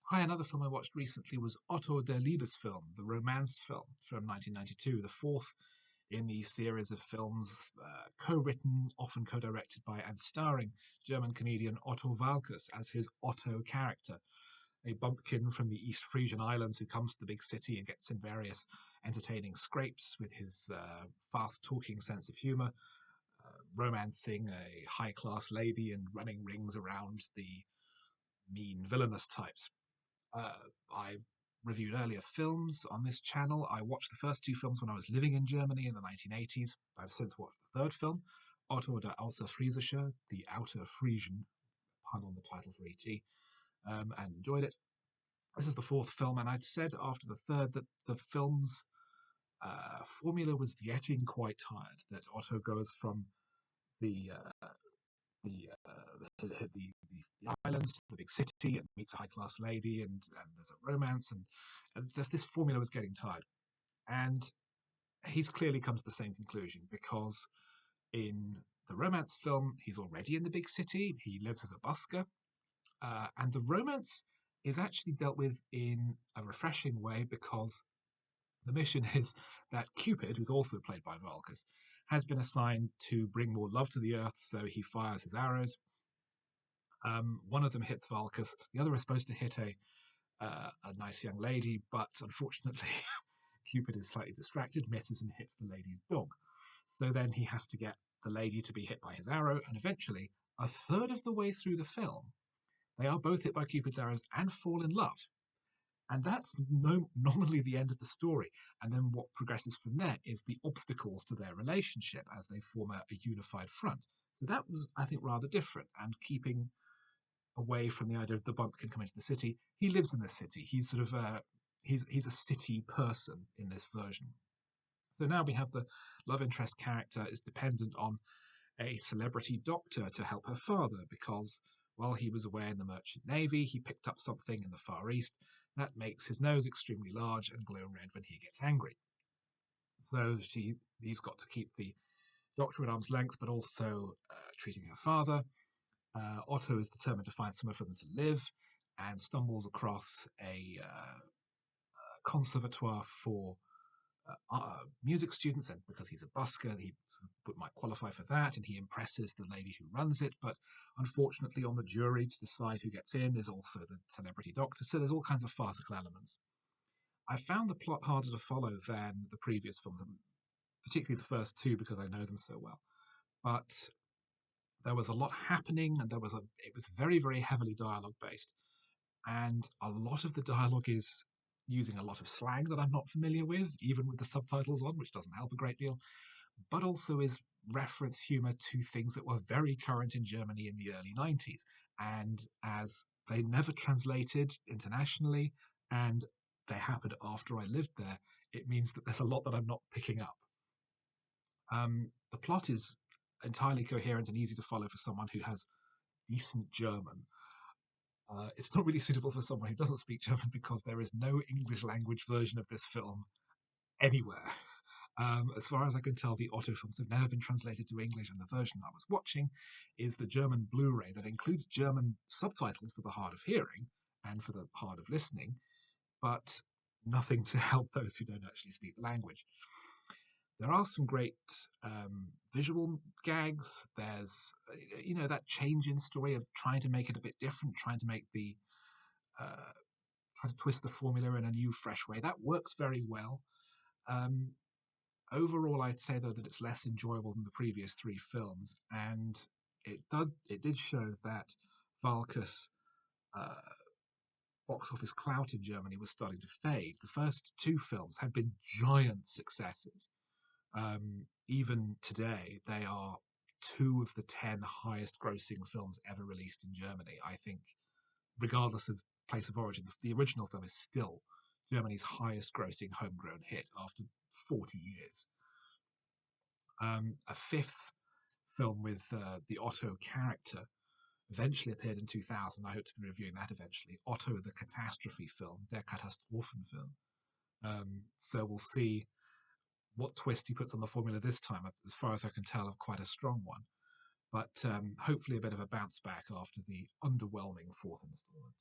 Hi, another film I watched recently was Otto der Liebesfilm, the romance film from 1992, the fourth in the series of films co-written, often co-directed by and starring German comedian Otto Waalkes as his Otto character, a bumpkin from the East Frisian Islands who comes to the big city and gets in various entertaining scrapes with his fast-talking sense of humour, romancing a high-class lady and running rings around the mean villainous types. I reviewed earlier films on this channel. I watched the first two films when I was living in Germany in the 1980s. I've since watched the third film, Otto der Außerfriesische, the Outer Frisian, pun on the title for ET, and enjoyed it. This is the fourth film, and I'd said after the third that the film's formula was getting quite tired, that Otto goes from the the, the islands to the big city and meets a high class lady, and there's a romance, and this formula was getting tired. And he's clearly come to the same conclusion because in the romance film, he's already in the big city, he lives as a busker, and the romance is actually dealt with in a refreshing way because the mission is that Cupid, who's also played by Waalkes, has been assigned to bring more love to the earth, so he fires his arrows. One of them hits Waalkes, the other is supposed to hit a nice young lady, but unfortunately, Cupid is slightly distracted, misses, and hits the lady's dog. So then he has to get the lady to be hit by his arrow, and eventually, a third of the way through the film, they are both hit by Cupid's arrows and fall in love. And that's nominally the end of the story. And then what progresses from there is the obstacles to their relationship as they form a unified front. So that was, I think, rather different. And keeping away from the idea of the bumpkin coming to the city, he lives in the city. He's sort of he's a city person in this version. So now we have the love interest character is dependent on a celebrity doctor to help her father because while he was away in the merchant navy, he picked up something in the Far East that makes his nose extremely large and glow red when he gets angry. So he's got to keep the doctor at arm's length, but also treating her father. Otto is determined to find somewhere for them to live and stumbles across a conservatoire for music students, and because he's a busker, he might qualify for that, and he impresses the lady who runs it. But unfortunately, on the jury to decide who gets in is also the celebrity doctor, so there's all kinds of farcical elements. I found the plot harder to follow than the previous films, particularly the first two because I know them so well. But there was a lot happening, and it was very, very heavily dialogue based, and a lot of the dialogue is using a lot of slang that I'm not familiar with, even with the subtitles on, which doesn't help a great deal, but also is reference humour to things that were very current in Germany in the early 90s. And as they never translated internationally, and they happened after I lived there, it means that there's a lot that I'm not picking up. The plot is entirely coherent and easy to follow for someone who has decent German. It's not really suitable for someone who doesn't speak German because there is no English language version of this film anywhere. As far as I can tell, the Otto films have never been translated to English, and the version I was watching is the German Blu-ray that includes German subtitles for the hard of hearing and for the hard of listening, but nothing to help those who don't actually speak the language. There are some great visual gags. There's, that change in story of trying to make it a bit different, trying to make try to twist the formula in a new, fresh way. That works very well. Overall, I'd say though that it's less enjoyable than the previous three films, and it did show that Waalkes' box office clout in Germany was starting to fade. The first two films had been giant successes. Even today, they are two of the 10 highest grossing films ever released in Germany. I think, regardless of place of origin, the original film is still Germany's highest grossing homegrown hit after 40 years. A fifth film with the Otto character eventually appeared in 2000. I hope to be reviewing that eventually. Otto, the catastrophe film, Der Katastrophenfilm. So we'll see what twist he puts on the formula this time. As far as I can tell, quite a strong one. But hopefully a bit of a bounce back after the underwhelming fourth installment.